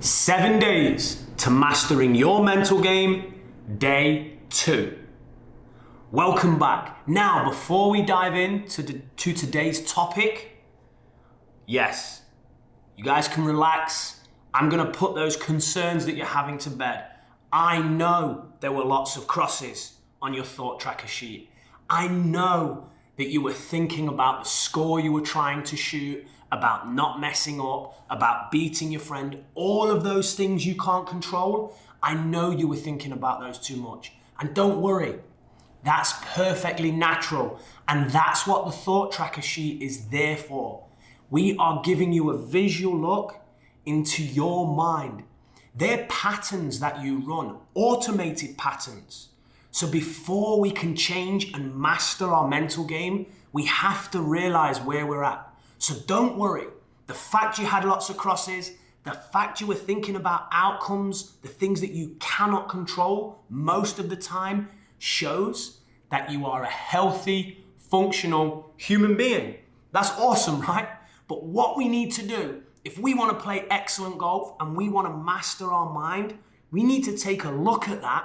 7 days to mastering your mental game, day 2. Welcome back. Now, before we dive into today's topic, yes, you guys can relax. I'm gonna put those concerns that you're having to bed. I know there were lots of crosses on your thought tracker sheet. I know that you were thinking about the score you were trying to shoot, about not messing up, about beating your friend, all of those things you can't control. I know you were thinking about those too much. And don't worry, that's perfectly natural. And that's what the thought tracker sheet is there for. We are giving you a visual look into your mind. They're patterns that you run, automated patterns. So before we can change and master our mental game, we have to realize where we're at. So don't worry. The fact you had lots of crosses, the fact you were thinking about outcomes, the things that you cannot control most of the time shows that you are a healthy, functional human being. That's awesome, right? But what we need to do, if we want to play excellent golf and we want to master our mind, we need to take a look at that,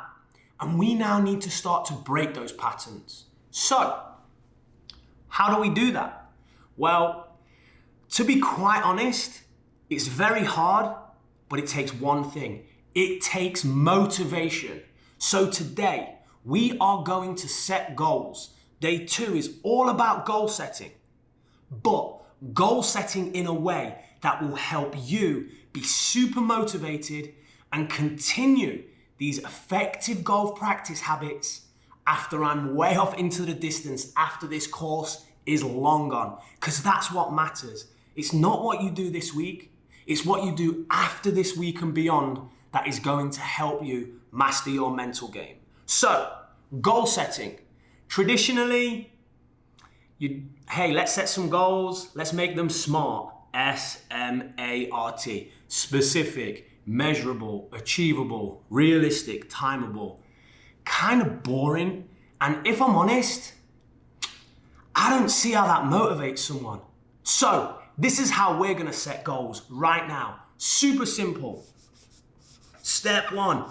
and we now need to start to break those patterns. So, how do we do that? Well, to be quite honest, it's very hard, but it takes one thing. It takes motivation. So today, we are going to set goals. Day 2 is all about goal setting, but goal setting in a way that will help you be super motivated and continue these effective golf practice habits after I'm way off into the distance, after this course is long gone, because that's what matters. It's not what you do this week, it's what you do after this week and beyond that is going to help you master your mental game. So, goal setting. Traditionally, hey, let's set some goals, let's make them SMART, S-M-A-R-T, specific, measurable, achievable, realistic, timeable. Kind of boring, and if I'm honest, I don't see how that motivates someone. So, this is how we're gonna set goals right now. Super simple. Step 1,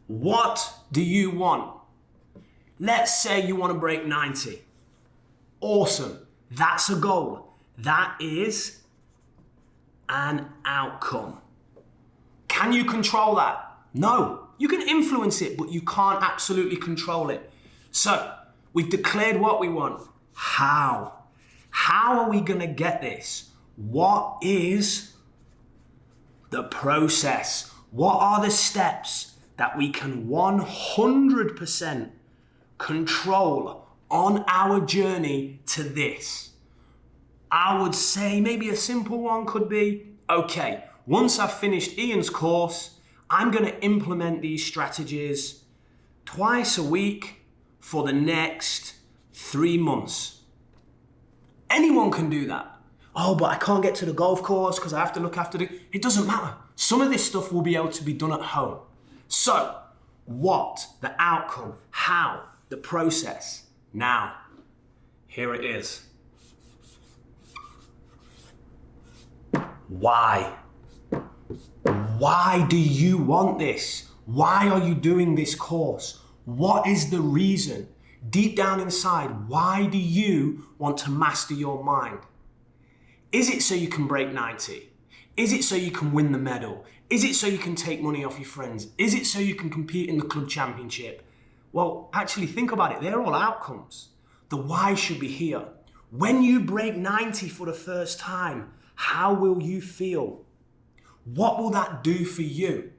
what do you want? Let's say you wanna break 90. Awesome, that's a goal. That is an outcome. Can you control that? No, you can influence it, but you can't absolutely control it. So, we've declared what we want. How? How are we gonna get this? What is the process? What are the steps that we can 100% control on our journey to this? I would say maybe a simple one could be, okay, once I've finished Ian's course, I'm gonna implement these strategies twice a week for the next 3 months. Anyone can do that. Oh, but I can't get to the golf course because I have to look after it doesn't matter. Some of this stuff will be able to be done at home. So, what, the outcome, how, the process. Now, here it is. Why? Why do you want this? Why are you doing this course? What is the reason? Deep down inside, why do you want to master your mind? Is it so you can break 90? Is it so you can win the medal? Is it so you can take money off your friends? Is it so you can compete in the club championship? Well, actually think about it. They're all outcomes. The why should be here. When you break 90 for the first time, how will you feel? What will that do for you?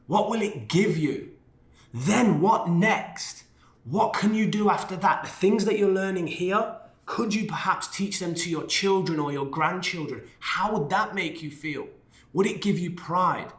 What will it give you? Then what next? What can you do after that? The things that you're learning here, could you perhaps teach them to your children or your grandchildren? How would that make you feel? Would it give you pride?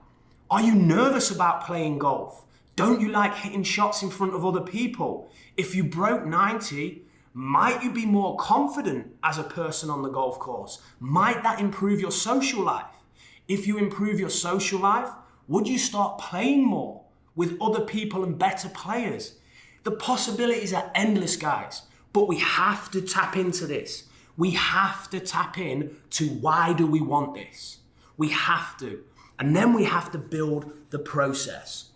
Are you nervous about playing golf? Don't you like hitting shots in front of other people? If you broke 90, might you be more confident as a person on the golf course? Might that improve your social life? If you improve your social life, would you start playing more with other people and better players? The possibilities are endless, guys. But we have to tap into this. We have to tap in to why do we want this? We have to. And then we have to build the process.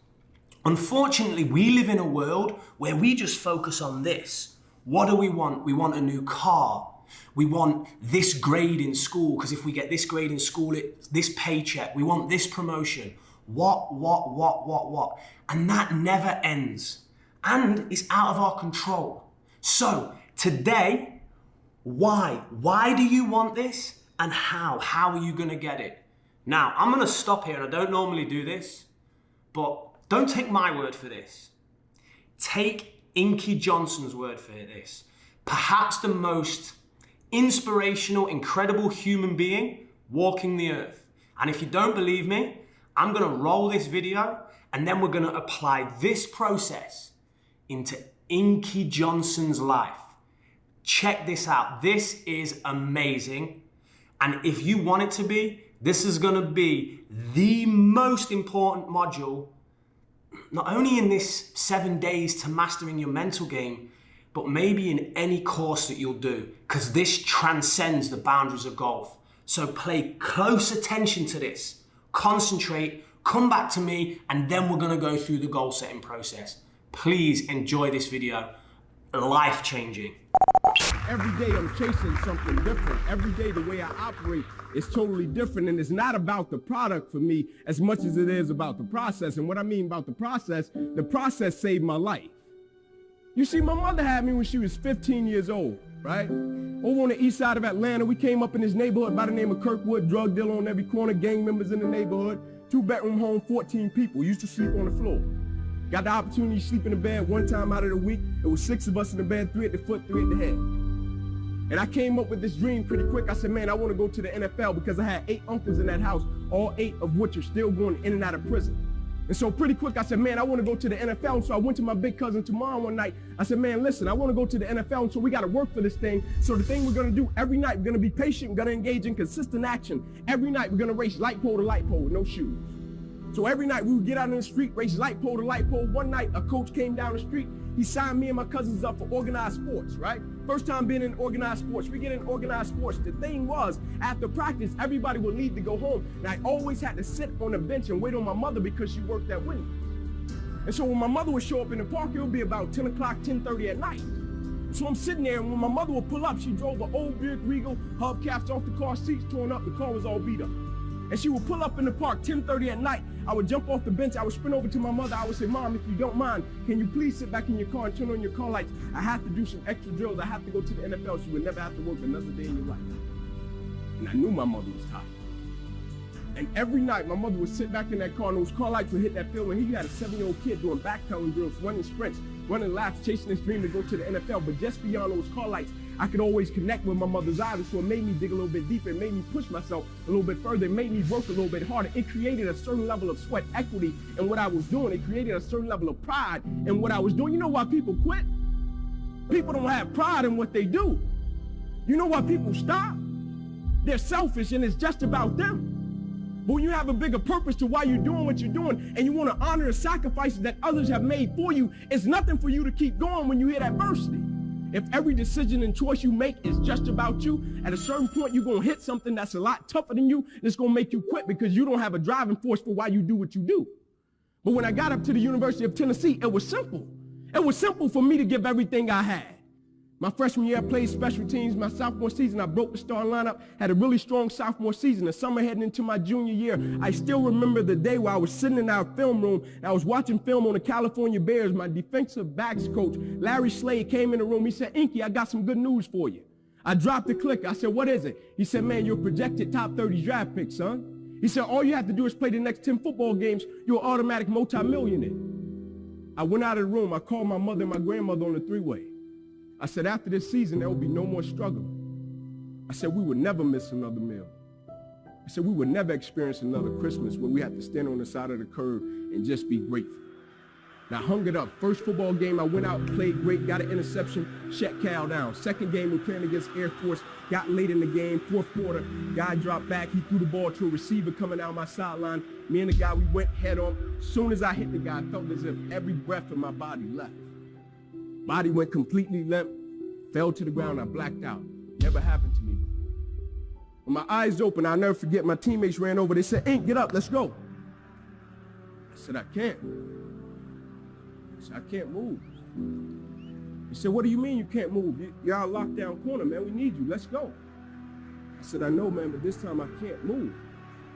Unfortunately, we live in a world where we just focus on this. What do we want? We want a new car. We want this grade in school, because if we get this grade in school, this paycheck. We want this promotion. What? And that never ends. And it's out of our control. So today, why? Why do you want this? And how? How are you going to get it? Now, I'm going to stop here, and I don't normally do this, but don't take my word for this. Take Inky Johnson's word for this. Perhaps the most inspirational, incredible human being walking the earth. And if you don't believe me, I'm going to roll this video, and then we're going to apply this process into Inky Johnson's life. Check this out. This is amazing. And if you want it to be, this is going to be the most important module, not only in this 7 days to mastering your mental game, but maybe in any course that you'll do, because this transcends the boundaries of golf. So pay close attention to this, concentrate, come back to me, and then we're going to go through the goal setting process. Please enjoy this video. Life-changing. Every day I'm chasing something different. Every day the way I operate is totally different, and it's not about the product for me as much as it is about the process. And what I mean about the process saved my life. You see, my mother had me when she was 15 years old, right? Over on the east side of Atlanta, we came up in this neighborhood by the name of Kirkwood, drug dealer on every corner, gang members in the neighborhood, 2-bedroom home, 14 people, used to sleep on the floor. Got the opportunity to sleep in the bed one time out of the week. It was 6 of us in the bed, 3 at the foot, 3 at the head. And I came up with this dream pretty quick. I said, man, I want to go to the NFL, because I had 8 uncles in that house, all 8 of which are still going in and out of prison. And so pretty quick, I said, man, I want to go to the NFL. So I went to my big cousin Tamar one night. I said, man, listen, I want to go to the NFL. And so we got to work for this thing. So the thing we're going to do every night, we're going to be patient. We're going to engage in consistent action. Every night, we're going to race light pole to light pole with no shoes. So every night we would get out in the street, race light pole to light pole. One night, a coach came down the street. He signed me and my cousins up for organized sports, right? First time being in organized sports. We get in organized sports. The thing was, after practice, everybody would leave to go home. And I always had to sit on the bench and wait on my mother because she worked at Wendy's. And so when my mother would show up in the park, it would be about 10 o'clock, 10:30 at night. So I'm sitting there, and when my mother would pull up, she drove an old Buick Regal, hubcaps off the car, seats torn up, the car was all beat up. And she would pull up in the park 10:30 at night. I would jump off the bench. I would sprint over to my mother. I would say, Mom, if you don't mind, can you please sit back in your car and turn on your car lights? I have to do some extra drills. I have to go to the NFL. So you would never have to work another day in your life. And I knew my mother was tired. And every night, my mother would sit back in that car, and those car lights would hit that field. And he had a 7-year-old kid doing backpedaling drills, running sprints, running laps, chasing his dream to go to the NFL. But just beyond those car lights, I could always connect with my mother's eyes, so it made me dig a little bit deeper. It made me push myself a little bit further. It made me work a little bit harder. It created a certain level of sweat equity in what I was doing. It created a certain level of pride in what I was doing. You know why people quit? People don't have pride in what they do. You know why people stop? They're selfish, and it's just about them. But when you have a bigger purpose to why you're doing what you're doing, and you want to honor the sacrifices that others have made for you, it's nothing for you to keep going when you hit adversity. If every decision and choice you make is just about you, at a certain point, you're going to hit something that's a lot tougher than you, and it's going to make you quit because you don't have a driving force for why you do what you do. But when I got up to the University of Tennessee, it was simple. It was simple for me to give everything I had. My freshman year, I played special teams. My sophomore season, I broke the starting lineup, had a really strong sophomore season. The summer heading into my junior year, I still remember the day where I was sitting in our film room, and I was watching film on the California Bears. My defensive backs coach, Larry Slade, came in the room. He said, Inky, I got some good news for you. I dropped the clicker. I said, what is it? He said, man, you're a projected top 30 draft pick, son. He said, all you have to do is play the next 10 football games. You're an automatic multimillionaire. I went out of the room. I called my mother and my grandmother on the three-way. I said, after this season, there will be no more struggling. I said, we would never miss another meal. I said, we would never experience another Christmas where we had to stand on the side of the curb and just be grateful. And I hung it up. First football game, I went out, played great, got an interception, shut Cal down. Second game, we were playing against Air Force, got late in the game, fourth quarter, guy dropped back, he threw the ball to a receiver coming down my sideline. Me and the guy, we went head on. As soon as I hit the guy, I felt as if every breath in my body left. Body went completely limp, fell to the ground, I blacked out. Never happened to me before. When my eyes open, I'll never forget, my teammates ran over. They said, Ink, get up, let's go. I said, I can't. I said, I can't move. He said, what do you mean you can't move? You're out lockdown corner, man. We need you. Let's go. I said, I know, man, but this time I can't move.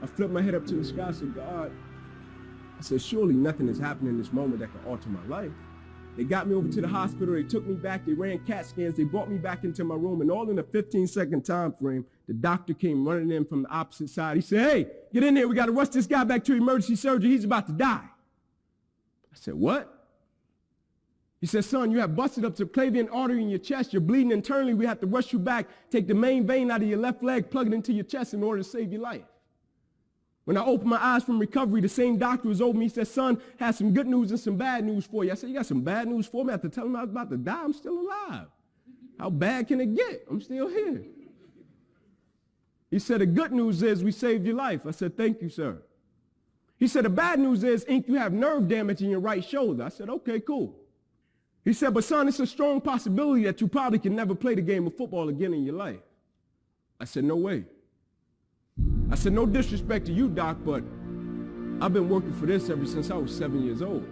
I flipped my head up to the sky. I said, God, I said, surely nothing is happening in this moment that can alter my life. They got me over to the hospital. They took me back. They ran CAT scans. They brought me back into my room. And all in a 15-second time frame, the doctor came running in from the opposite side. He said, hey, get in here. We got to rush this guy back to emergency surgery. He's about to die. I said, what? He said, son, you have busted up subclavian artery in your chest. You're bleeding internally. We have to rush you back, take the main vein out of your left leg, plug it into your chest in order to save your life. When I opened my eyes from recovery, the same doctor was over me. He said, son, has some good news and some bad news for you. I said, you got some bad news for me? I had to tell him I was about to die. I'm still alive. How bad can it get? I'm still here. He said, the good news is we saved your life. I said, thank you, sir. He said, the bad news is, Ink, you have nerve damage in your right shoulder. I said, okay, cool. He said, but son, it's a strong possibility that you probably can never play the game of football again in your life. I said, no way. I said, no disrespect to you, doc, but I've been working for this ever since I was 7 years old.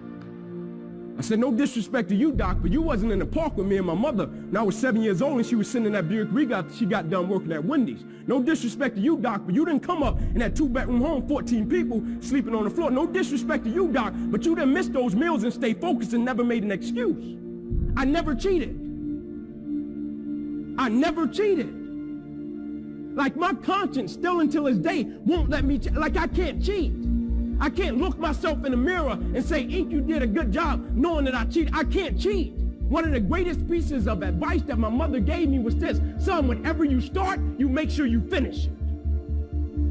I said, no disrespect to you, doc, but you wasn't in the park with me and my mother when I was 7 years old and she was sitting in that Buick Regal. She got done working at Wendy's. No disrespect to you, doc, but you didn't come up in that 2-bedroom home, 14 people sleeping on the floor. No disrespect to you, doc, but you didn't miss those meals and stay focused and never made an excuse. I never cheated. I never cheated. Like my conscience still until this day won't let me, like I can't cheat. I can't look myself in the mirror and say, Ink, you did a good job knowing that I cheated. I can't cheat. One of the greatest pieces of advice that my mother gave me was this: son, whenever you start, you make sure you finish it.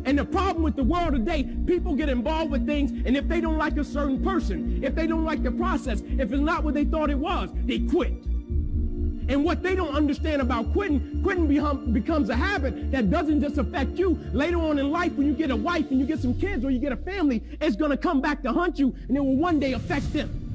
And the problem with the world today, people get involved with things, and if they don't like a certain person, if they don't like the process, if it's not what they thought it was, they quit. And what they don't understand about quitting becomes a habit that doesn't just affect you. Later on in life, when you get a wife and you get some kids or you get a family, it's going to come back to haunt you, and it will one day affect them.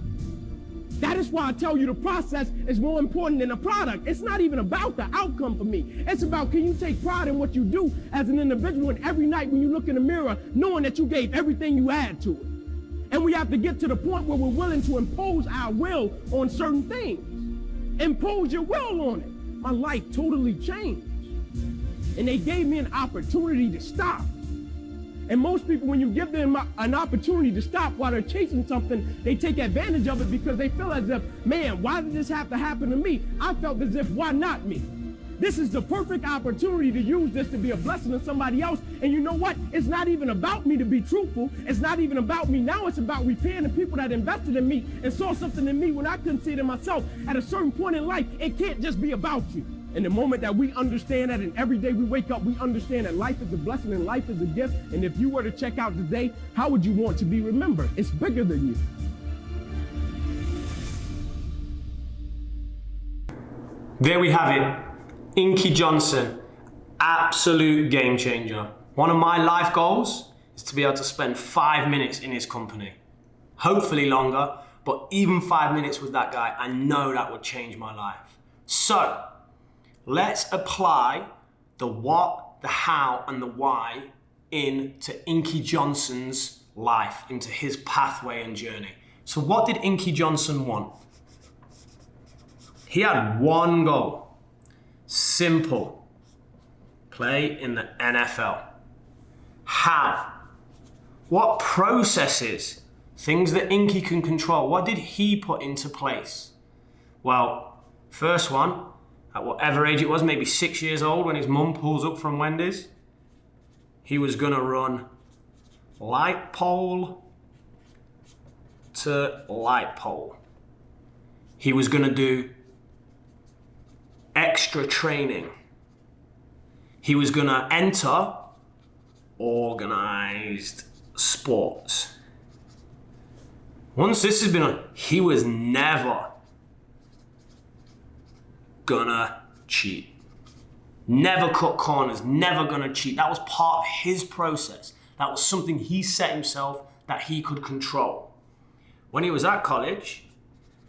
That is why I tell you the process is more important than the product. It's not even about the outcome for me. It's about, can you take pride in what you do as an individual, and every night when you look in the mirror, knowing that you gave everything you had to it. And we have to get to the point where we're willing to impose our will on certain things. Impose your will on it. My life totally changed. And they gave me an opportunity to stop. And most people, when you give them an opportunity to stop while they're chasing something, they take advantage of it because they feel as if, man, why did this have to happen to me? I felt as if, why not me? This is the perfect opportunity to use this to be a blessing to somebody else. And you know what? It's not even about me, to be truthful. It's not even about me. Now it's about repaying the people that invested in me and saw something in me when I couldn't see it in myself. At a certain point in life, it can't just be about you. And the moment that we understand that, and every day we wake up, we understand that life is a blessing and life is a gift. And if you were to check out today, how would you want to be remembered? It's bigger than you. There we have it. Inky Johnson, absolute game changer. One of my life goals is to be able to spend 5 minutes in his company. Hopefully longer, but even 5 minutes with that guy, I know that would change my life. So, let's apply the what, the how, and the why into Inky Johnson's life, into his pathway and journey. So what did Inky Johnson want? He had one goal. Simple. Play in the NFL. How? What processes, things that Inky can control, what did he put into place? Well, first one, at whatever age it was, maybe 6 years old, when his mum pulls up from Wendy's, he was gonna run light pole to light pole. He was gonna do extra training. He was gonna enter organized sports. Once this has been on, he was never gonna cheat. Never cut corners, never gonna cheat. That was part of his process. That was something he set himself that he could control. When he was at college,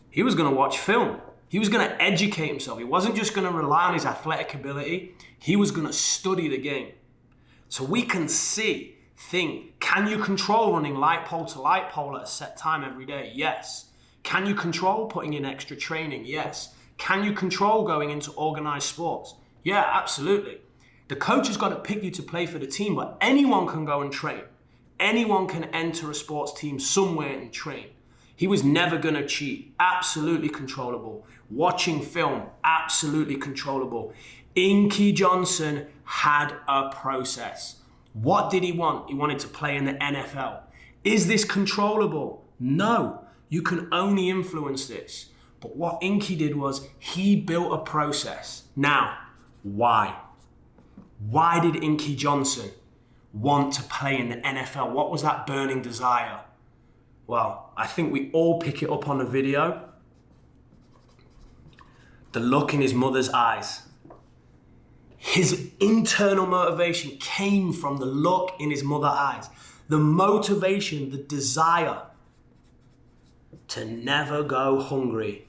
he was gonna watch film. He was going to educate himself. He wasn't just going to rely on his athletic ability. He was going to study the game. So we can think, can you control running light pole to light pole at a set time every day? Yes. Can you control putting in extra training? Yes. Can you control going into organized sports? Yeah, absolutely. The coach has got to pick you to play for the team, but anyone can go and train. Anyone can enter a sports team somewhere and train. He was never going to cheat. Absolutely controllable. Watching film, absolutely controllable. Inky Johnson had a process. What did he want? He wanted to play in the NFL. Is this controllable? No. You can only influence this. But what Inky did was he built a process. Now, why? Why did Inky Johnson want to play in the NFL? What was that burning desire? Well, I think we all pick it up on the video. The look in his mother's eyes. His internal motivation came from the look in his mother's eyes. The motivation, the desire to never go hungry.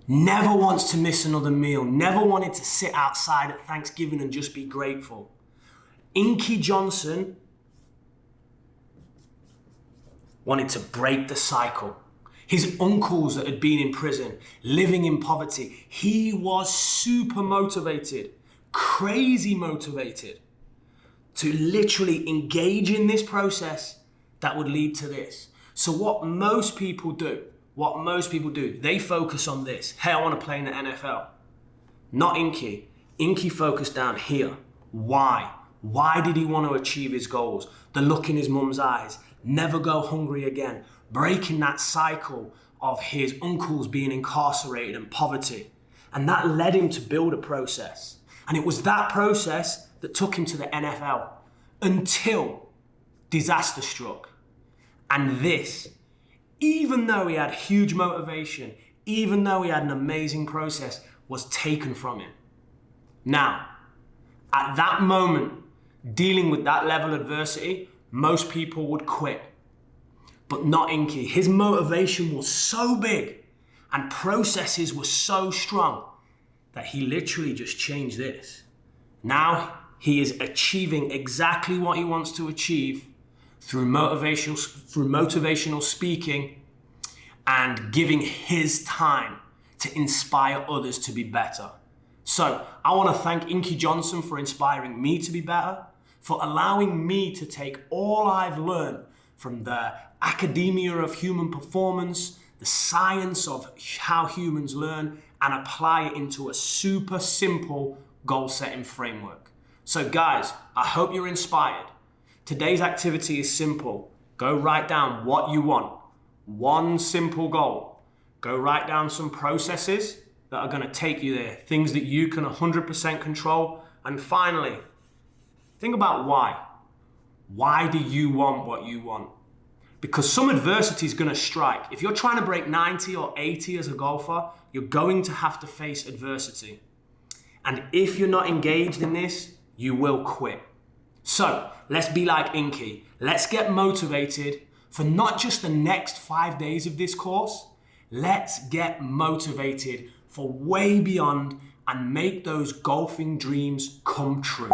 Never wants to miss another meal. Never wanted to sit outside at Thanksgiving and just be grateful. Inky Johnson wanted to break the cycle. His uncles that had been in prison, living in poverty, he was super motivated, crazy motivated to literally engage in this process that would lead to this. So what most people do, they focus on this. Hey, I want to play in the NFL. Not Inky. Inky focused down here. Why? Why did he want to achieve his goals? The look in his mum's eyes. Never go hungry again. Breaking that cycle of his uncles being incarcerated and poverty. And that led him to build a process. And it was that process that took him to the NFL until disaster struck. And this, even though he had huge motivation, even though he had an amazing process, was taken from him. Now, at that moment, dealing with that level of adversity, most people would quit. But not Inky. His motivation was so big and processes were so strong that he literally just changed this. Now he is achieving exactly what he wants to achieve through motivational speaking and giving his time to inspire others to be better. So I want to thank Inky Johnson for inspiring me to be better, for allowing me to take all I've learned from the academia of human performance, the science of how humans learn, and apply it into a super simple goal-setting framework. So guys, I hope you're inspired. Today's activity is simple. Go write down what you want. One simple goal. Go write down some processes that are going to take you there, things that you can 100% control. And finally, think about why. Why do you want what you want? Because some adversity is going to strike. If you're trying to break 90 or 80 as a golfer, you're going to have to face adversity. And if you're not engaged in this, you will quit. So let's be like Inky. Let's get motivated for not just the next 5 days of this course. Let's get motivated for way beyond and make those golfing dreams come true.